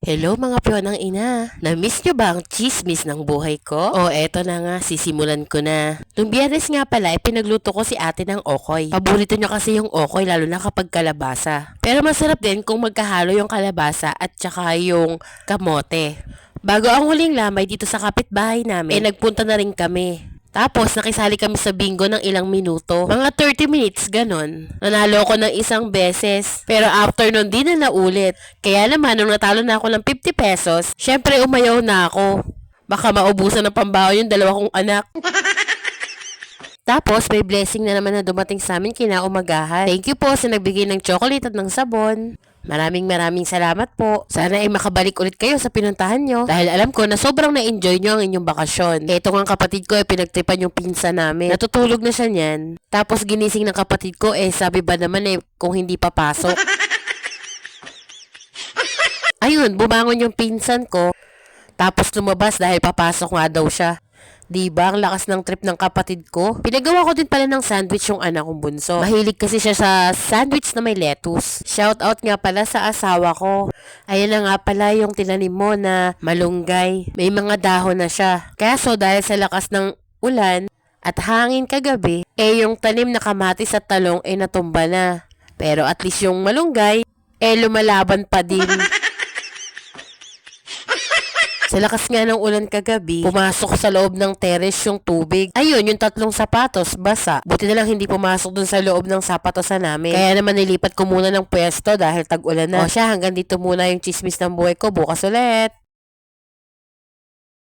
Hello mga piyonang ina. Na-miss nyo ba ang chismis ng buhay ko? O eto na nga, sisimulan ko na. Nung Biyernes nga pala, pinagluto ko si ate ng okoy. Paborito nyo kasi yung okoy lalo na kapag kalabasa. Pero masarap din kung magkahalo yung kalabasa at saka yung kamote. Bago ang huling lamay dito sa kapitbahay namin, nagpunta na rin kami. Tapos, nakisali kami sa bingo ng ilang minuto. Mga 30 minutes, ganon. Nanalo ko ng isang beses. Pero after nun, di na naulit. Kaya naman, nung natalo na ako ng 50 pesos, syempre umayaw na ako. Baka maubusan ng pambaho yung dalawa kong anak. Tapos, may blessing na naman na dumating sa amin kinaumagahan. Thank you po sa nagbigay ng chocolate at ng sabon. Maraming salamat po. Sana ay makabalik ulit kayo sa pinuntahan nyo. Dahil alam ko na sobrang na-enjoy nyo ang inyong bakasyon. Eto nga kapatid ko ay pinagtripan yung pinsan namin. Natutulog na siya niyan. Tapos ginising ng kapatid ko sabi ba naman kung hindi papasok. Ayun, bumangon yung pinsan ko. Tapos lumabas dahil papasok nga daw siya. Diba, ang lakas ng trip ng kapatid ko? Pinagawa ko din pala ng sandwich yung anak kong bunso. Mahilig kasi siya sa sandwich na may lettuce. Shout out nga pala sa asawa ko. Ayan na nga pala yung tinanim mo na malunggay. May mga dahon na siya. Kaso dahil sa lakas ng ulan at hangin kagabi, yung tanim na kamatis at talong natumba na. Pero at least yung malunggay, lumalaban pa din. Sa lakas nga ng ulan kagabi, pumasok sa loob ng terrace yung tubig. Ayun, yung 3 sapatos, basa. Buti na lang hindi pumasok dun sa loob ng sapatosan namin. Kaya naman nilipat ko muna ng pwesto dahil tag-ulan na. O siya, hanggang dito muna yung chismis ng buhay ko. Bukas ulit.